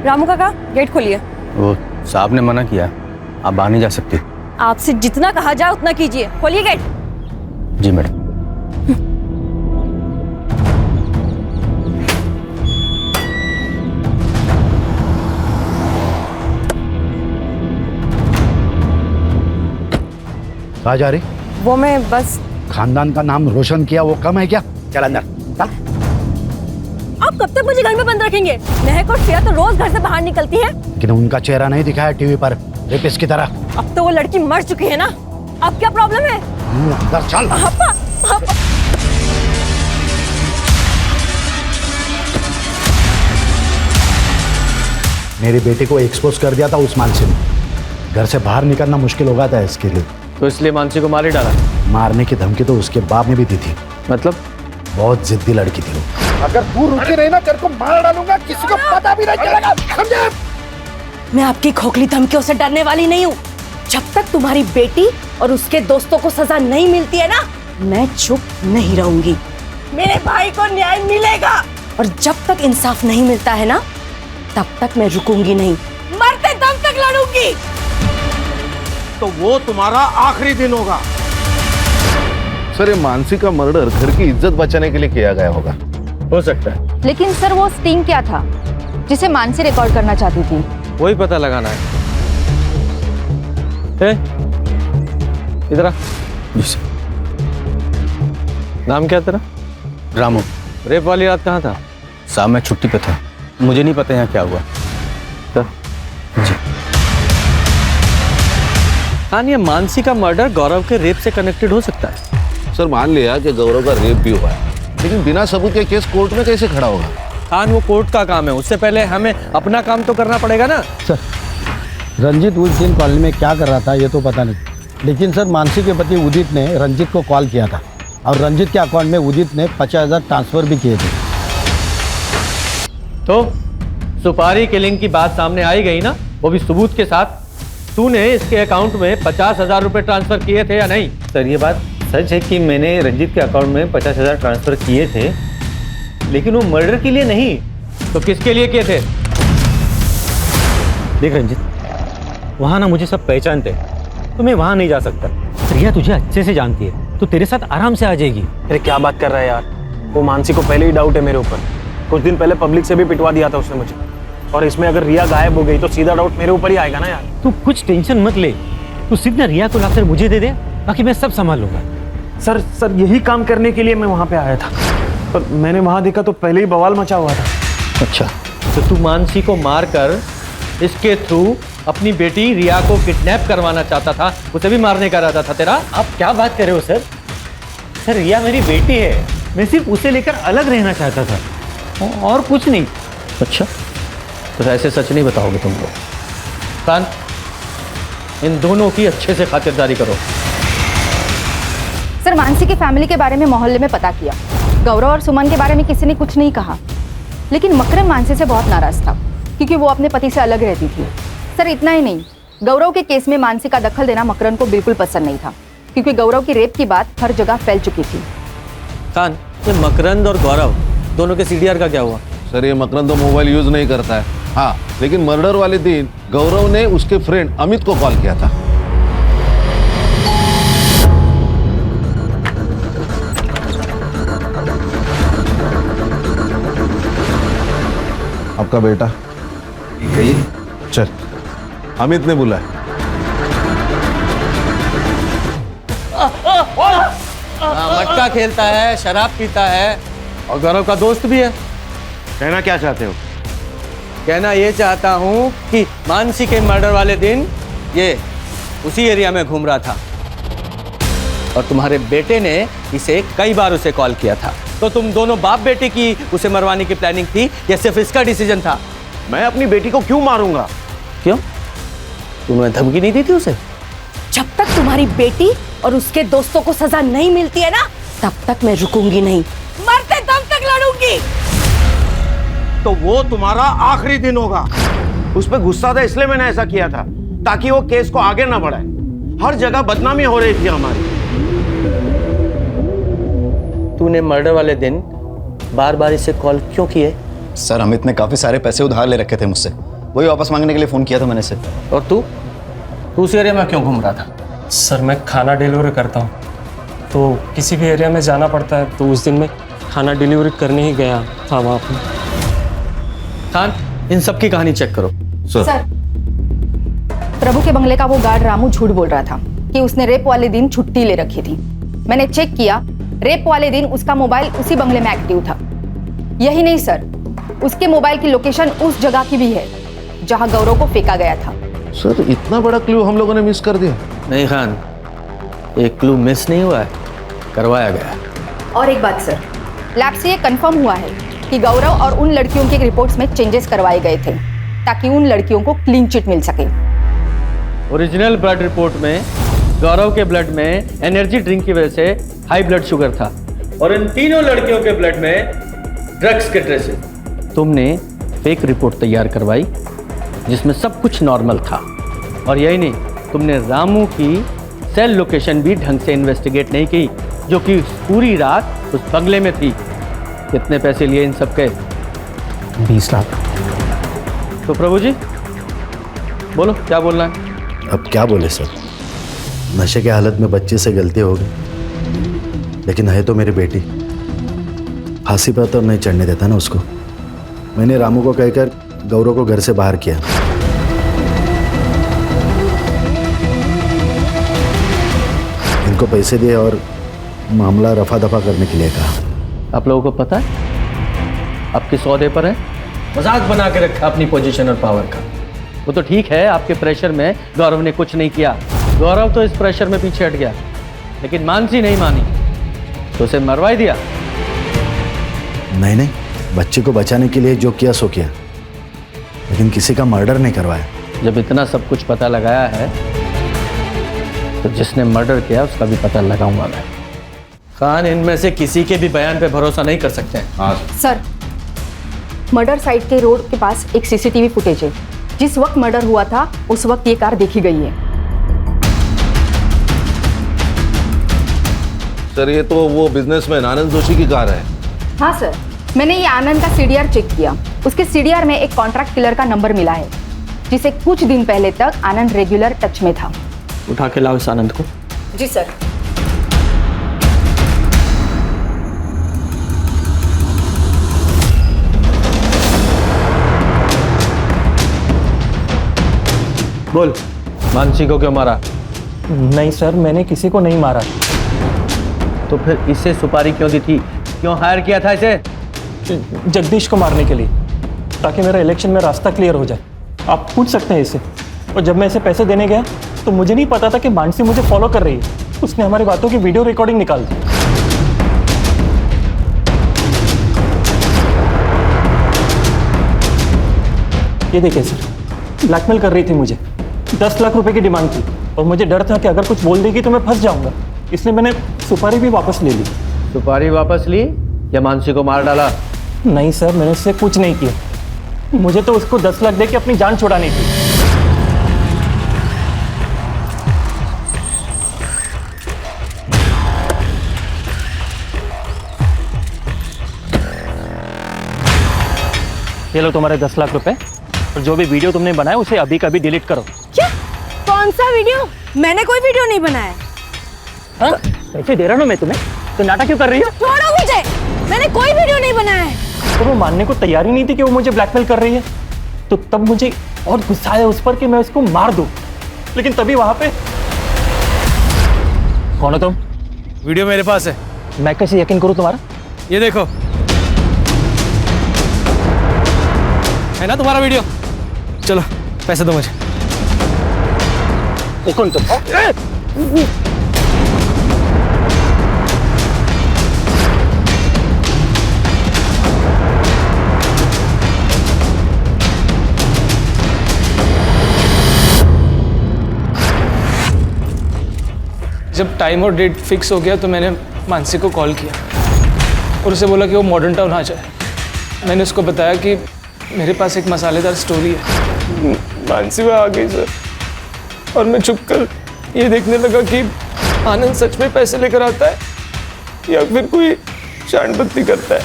रामू काका गेट खोलिए। वो साहब ने मना किया, आप बाहर नहीं जा सकती। आपसे जितना कहा जाए उतना कीजिए, खोलिए गेट। जी मैडम। कहाँ जा रही? वो मैं बस खानदान का नाम रोशन किया वो कम है क्या? चल अंदर चल। आप कब तक मुझे घर में बंद रखेंगे? महक और श्रेया तो रोज घर से बाहर निकलती है। लेकिन उनका चेहरा नहीं दिखाया टीवी पर रेपिस्ट की तरह। अब तो वो लड़की मर चुकी है ना, अब क्या प्रॉब्लम है? अंदर चल। पापा, पापा। मेरी बेटी को एक्सपोज कर दिया था उस मानसी ने। घर से बाहर निकलना मुश्किल हो गया था इसके लिए, तो इसलिए मानसी को मार ही डाला। मारने की धमकी तो उसके बाप ने भी दी थी। मतलब बहुत जिद्दी लड़की थी वो। अगर तू रुकी रही ना तेरे को मार डालूंगा, किसी को पता भी नहीं चलेगा, समझे? मैं आपकी खोखली धमकियों से डरने वाली नहीं हूँ। जब तक तुम्हारी बेटी और उसके दोस्तों को सजा नहीं मिलती है ना, मैं चुप नहीं रहूंगी। मेरे भाई को न्याय मिलेगा। और जब तक इंसाफ नहीं मिलता है ना, तब तक मैं रुकूंगी नहीं। मरते दम तक लड़ूंगी। तो वो तुम्हारा आखिरी दिन होगा। सर ये मानसी का मर्डर घर की इज्जत बचाने के लिए किया गया होगा। हो सकता है। लेकिन सर वो स्टिंग क्या था जिसे मानसी रिकॉर्ड करना चाहती थी? वही पता लगाना है। इधर आ। नाम क्या तेरा? रामू। रेप वाली रात कहाँ था? साहब मैं छुट्टी पे था, मुझे नहीं पता यहाँ क्या हुआ। जी। हाँ, ये मानसी का मर्डर गौरव के रेप से कनेक्टेड हो सकता है। सर मान लिया कि गौरव का रेप भी हुआ है, लेकिन बिना सबूत के केस कोर्ट में कैसे खड़ा होगा? खान वो कोर्ट का काम है, उससे पहले हमें अपना काम तो करना पड़ेगा ना। सर रंजीत उस दिन कॉलेज में क्या कर रहा था ये तो पता नहीं, लेकिन सर मानसी के पति उदित ने रंजीत को कॉल किया था और रंजीत के अकाउंट में उदित ने 50,000 ट्रांसफर भी किए थे। तो सुपारी किलिंग की बात सामने आई गई ना, वो भी सबूत के साथ। तूने इसके अकाउंट में 50,000 रुपए ट्रांसफर किए थे या नहीं? सर ये बात सच है कि मैंने रंजीत के अकाउंट में 50,000 ट्रांसफर किए थे, लेकिन वो मर्डर के लिए नहीं। तो किसके लिए किए थे? देख रंजीत, वहाँ ना मुझे सब पहचानते, तो मैं वहाँ नहीं जा सकता। रिया तुझे अच्छे से जानती है, तो तेरे साथ आराम से आ जाएगी। अरे क्या बात कर रहा है यार, वो मानसी को पहले ही डाउट है मेरे ऊपर। कुछ दिन पहले पब्लिक से भी पिटवा दिया था उसने मुझे, और इसमें अगर रिया गायब हो गई तो सीधा डाउट मेरे ऊपर ही आएगा ना यार। तू कुछ टेंशन मत ले, तू सीधा रिया को लाकर मुझे दे दे, बाकी मैं सब संभाल लूंगा। सर यही काम करने के लिए मैं वहाँ पे आया था, पर मैंने वहाँ देखा तो पहले ही बवाल मचा हुआ था। अच्छा, तो तू मानसी को मारकर इसके थ्रू अपनी बेटी रिया को किडनैप करवाना चाहता था, उसे भी मारने का इरादा था तेरा? आप क्या बात कर रहे हो सर? सर रिया मेरी बेटी है, मैं सिर्फ उसे लेकर अलग रहना चाहता था और कुछ नहीं। अच्छा, तो ऐसे सच नहीं बताओगे तुम लोग? कान, इन दोनों की अच्छे से खातिरदारी करो। सर मानसी की फैमिली के बारे में मोहल्ले में पता किया, गौरव और सुमन के बारे में किसी ने कुछ नहीं कहा, लेकिन मकरम मानसी से बहुत नाराज था क्योंकि वो अपने पति से अलग रहती थी। सर इतना ही नहीं, गौरव के केस में मानसी का दखल देना मकरम को बिल्कुल पसंद नहीं था, क्योंकि गौरव की रेप की बात हर जगह फैल चुकी थी। खान, ये मकरंद और गौरव दोनों के सीडीआर का क्या हुआ? सर ये मकरंद तो मोबाइल यूज नहीं करता है। हाँ, लेकिन मर्डर वाले दिन गौरव ने उसके फ्रेंड अमित को कॉल किया था। आपका बेटा चल, अमित ने बुलाया। मटका खेलता है, शराब पीता है और गौरव का दोस्त भी है। कहना क्या चाहते हो? कहना ये चाहता हूँ कि मानसी के मर्डर वाले दिन ये उसी एरिया में घूम रहा था और तुम्हारे बेटे ने इसे कई बार उसे कॉल किया था। तो तुम दोनों बाप बेटे की उसे मरवाने की प्लानिंग थी या सिर्फ इसका डिसीजन था? मैं अपनी बेटी को क्यों मारूंगा? क्यों? तुमने धमकी नहीं दी थी उसे? जब तक तुम्हारी बेटी और उसके दोस्तों को सजा नहीं मिलती है ना, तब तक मैं रुकूंगी नहीं। मरते दम तक लड़ूंगी। तो वो तुम्हारा आखिरी दिन होगा। उस पर गुस्सा था इसलिए मैंने ऐसा किया था, ताकि वो केस को आगे ना बढ़ाए। हर जगह बदनामी हो रही थी हमारी। तूने मर्डर वाले दिन बार बार इसे कॉल क्यों किए? सर अमित ने काफी सारे पैसे उधार ले रखे थे मुझसे, वही वापस मांगने के लिए फ़ोन किया था मैंने से। और तू उस एरिया में क्यों घूम रहा था? सर मैं खाना डिलीवर करता हूँ, तो किसी भी एरिया में जाना पड़ता है, तो उस दिन मैं खाना डिलीवरी करने ही गया था वहाँ पर। खान, इन सब की कहानी चेक करो। सर, प्रभु के बंगले का वो गार्ड रामू झूठ बोल रहा था कि उसने रेप वाले दिन छुट्टी ले रखी थी। मैंने चेक किया, रेप वाले दिन उसका मोबाइल उसी बंगले में एक्टिव था। यही नहीं सर, उसके मोबाइल की लोकेशन उस जगह की भी है जहां गौरव को फेंका गया था। सर इतना बड़ा क्लू हम लोगों ने मिस कर दिया। नहीं खान, एक क्लू मिस नहीं हुआ है, करवाया गया है। और एक बात सर, लैब से ये कंफर्म हुआ है कि गौरव और उन लड़कियों के रिपोर्ट्स में चेंजेस करवाए गए थे ताकि उन लड़कियों को क्लीन चिट मिल सके। ओरिजिनल ब्लड रिपोर्ट में गौरव के ब्लड में एनर्जी ड्रिंक की वजह से हाई ब्लड शुगर था और इन तीनों लड़कियों के ब्लड में ड्रग्स के ट्रेसेस। तुमने फेक रिपोर्ट तैयार करवाई जिसमें सब कुछ नॉर्मल था। और यही नहीं, तुमने रामू की सेल लोकेशन भी ढंग से इन्वेस्टिगेट नहीं की, जो कि पूरी रात उस बंगले में थी। कितने पैसे लिए इन सब के? 20 लाख। तो प्रभु जी बोलो, क्या बोलना है? अब क्या बोले सर, नशे के हालत में बच्चे से गलती हो गई, लेकिन है तो मेरी बेटी। फांसी पर तो नहीं चढ़ने देता ना उसको। मैंने रामू को कहकर गौरव को घर से बाहर किया। इनको पैसे दिए और मामला रफा दफा करने के लिए कहा। आप लोगों को पता है आप किस औहदे पर है? मजाक बना के रखा अपनी पोजीशन और पावर का। वो तो ठीक है, आपके प्रेशर में गौरव ने कुछ नहीं किया। गौरव तो इस प्रेशर में पीछे हट गया, लेकिन मानसी नहीं मानी तो उसे मरवा ही दिया। नहीं, बच्चे को बचाने के लिए जो किया सो किया, लेकिन किसी का मर्डर नहीं करवाया। जब इतना सब कुछ पता लगाया है तो जिसने मर्डर किया उसका भी पता लगाऊंगा मैं। खान, इनमें से किसी के भी बयान पे भरोसा नहीं कर सकते हैं। सर, मर्डर साइट के रोड के पास एक सीसीटीवी फुटेज है। जिस वक्त मर्डर हुआ था उस वक्त ये कार देखी गई है। सर ये तो वो बिजनेसमैन आनंद जोशी की कार है। हाँ सर, मैंने ये आनंद का सीडीआर चेक किया। उसके सीडीआर में एक कॉन्ट्रैक्ट किलर का नंबर मिला है जिसे कुछ दिन पहले तक आनंद रेगुलर टच में था। उठा के लाओ इस आनंद को। जी सर। बोल, मानसी को क्यों मारा? नहीं सर, मैंने किसी को नहीं मारा। तो फिर इसे सुपारी क्यों दी थी? क्यों हायर किया था इसे? जगदीश को मारने के लिए, ताकि मेरा इलेक्शन में रास्ता क्लियर हो जाए। आप पूछ सकते हैं इसे। और जब मैं इसे पैसे देने गया तो मुझे नहीं पता था कि मानसी मुझे फॉलो कर रही है। उसने हमारी बातों की वीडियो रिकॉर्डिंग निकाल दी। ये देखिए सर, ब्लैकमेल कर रही थी मुझे। 10 लाख रुपए की डिमांड थी और मुझे डर था कि अगर कुछ बोल देगी तो मैं फंस जाऊंगा, इसलिए मैंने सुपारी भी वापस ले ली। सुपारी वापस ली या मानसी को मार डाला? नहीं सर, मैंने उससे कुछ नहीं किया। मुझे तो उसको 10 लाख दे के अपनी जान छुड़ानी थी। ये लो तुम्हारे 10 लाख रुपए, और जो भी वीडियो तुमने बनाया उसे अभी का अभी डिलीट करो। क्या? कौन सा वीडियो? मैंने कोई वीडियो नहीं बनाया। हाँ? पैसे दे रहा हूँ मैं तुम्हें, तो नाटक क्यों कर रही हो? छोड़ो मुझे, मैंने कोई वीडियो नहीं बनाया है। तो वो मानने को तैयार ही नहीं थी कि वो मुझे ब्लैकमेल कर रही है, तो तब मुझे और गुस्सा आया उस पर कि मैं उसको मार दूं। लेकिन तभी वहां पे, कौन हो तुम? वीडियो मेरे पास है। मैं कैसे यकीन करूं तुम्हारा? ये देखो, है ना तुम्हारा वीडियो? चलो पैसे दो मुझे। कौन तुम? जब टाइम और डेट फिक्स हो गया तो मैंने मानसी को कॉल किया और उसे बोला कि वो मॉडर्न टाउन आ जाए। मैंने उसको बताया कि मेरे पास एक मसालेदार स्टोरी है। मानसी वहाँ आ गई सर, और मैं छुप कर ये देखने लगा कि आनंद सच में पैसे लेकर आता है या फिर कोई शानपत्ती करता है।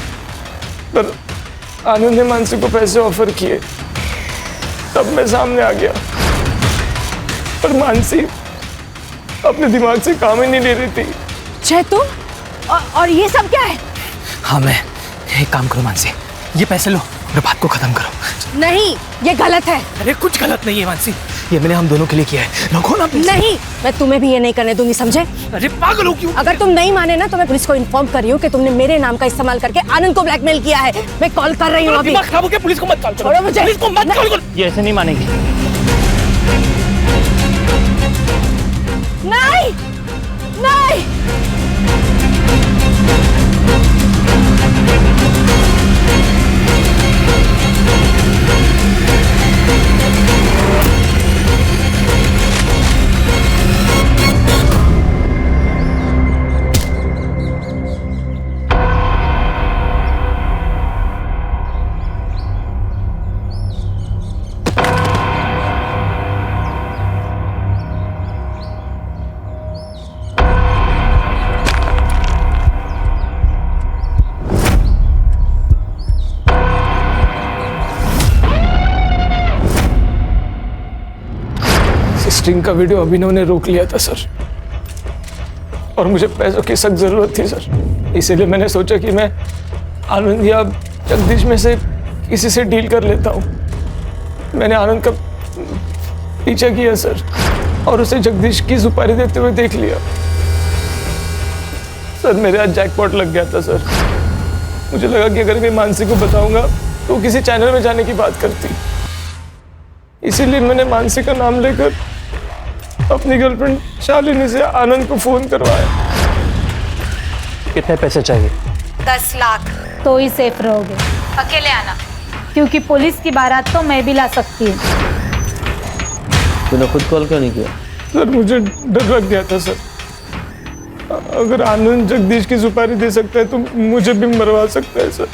पर आनंद ने मानसी को पैसे ऑफर किए तब मैं सामने आ गया, पर मानसी अपने दिमाग से काम ही नहीं ले रही थी। जय तुम और ये सब क्या है? हाँ मैं, एक काम करो मानसी, ये पैसे लो और बात को खत्म करो। नहीं, ये गलत है। अरे कुछ गलत नहीं है मानसी, ये मैंने हम दोनों के लिए किया है, रखो ना प्लीज। नहीं, मैं तुम्हें भी ये नहीं करने दूंगी, समझे? अरे पागल हो क्यों? अगर तुम नहीं माने ना तो मैं पुलिस को इन्फॉर्म कर रही हूँ कि तुमने मेरे नाम का इस्तेमाल करके आनंद को ब्लैकमेल किया है। मैं कॉल कर रही हूँ अभी। दिमाग खराब हो गया, पुलिस को मत कॉल करो। छोड़ो मुझे। पुलिस को मत कॉल करो। ये ऐसे नहीं मानेगी। नहीं, नहीं। स्टिंग का वीडियो अभिनव ने रोक लिया था सर, और मुझे पैसों की सख्त जरूरत थी सर, इसीलिए मैंने सोचा कि मैं आनंद या जगदीश में से किसी से डील कर लेता हूँ। मैंने आनंद का पीछा किया सर, और उसे जगदीश की सुपारी देते हुए देख लिया सर। मेरे आज जैकपॉट लग गया था सर। मुझे लगा कि अगर मैं मानसी को बताऊंगा तो वो किसी चैनल में जाने की बात करती, इसीलिए मैंने मानसी का नाम लेकर अपनी गर्लफ्रेंड शालिनी से आनंद को फोन करवाया। कितने पैसे चाहिए? 10 लाख। तो ही सेफ रहोगे। अकेले आना। क्योंकि पुलिस की बारात तो मैं भी ला सकती हूँ। तूने खुद कॉल क्यों नहीं किया? सर मुझे डर लग गया था सर, अगर आनंद जगदीश की सुपारी दे सकता है तो मुझे भी मरवा सकता है सर,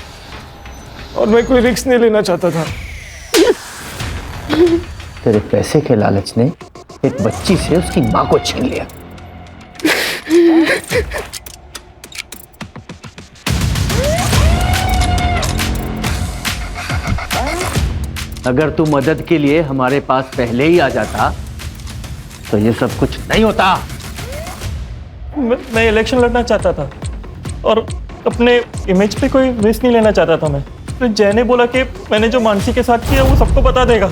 और मैं कोई रिस्क नहीं लेना चाहता था। तेरे पैसे के लालच ने एक बच्ची से उसकी माँ को छीन लिया। अगर तू मदद के लिए हमारे पास पहले ही आ जाता तो ये सब कुछ नहीं होता। मैं इलेक्शन लड़ना चाहता था और अपने इमेज पे कोई रिस्क नहीं लेना चाहता था। मैं तो जय ने बोला कि मैंने जो मानसी के साथ किया वो सबको बता देगा।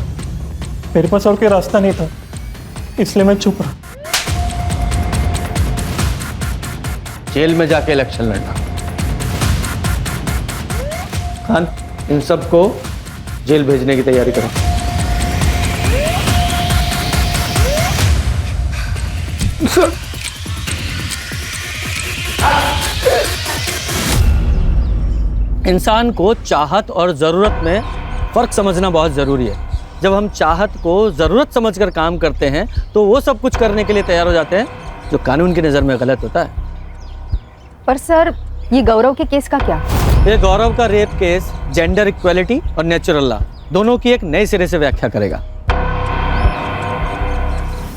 मेरे पास और कोई रास्ता नहीं था, इसलिए मैं चुप रहा। जेल में जाके इलेक्शन लड़ना। खान, इन सबको जेल भेजने की तैयारी करो। इंसान को चाहत और ज़रूरत में फ़र्क समझना बहुत ज़रूरी है। जब हम चाहत को ज़रूरत समझकर काम करते हैं तो वो सब कुछ करने के लिए तैयार हो जाते हैं जो कानून की नज़र में गलत होता है। पर सर, ये गौरव के केस का क्या? ये गौरव का रेप केस जेंडर इक्वलिटी और नेचुरल लॉ दोनों की एक नए सिरे से व्याख्या करेगा।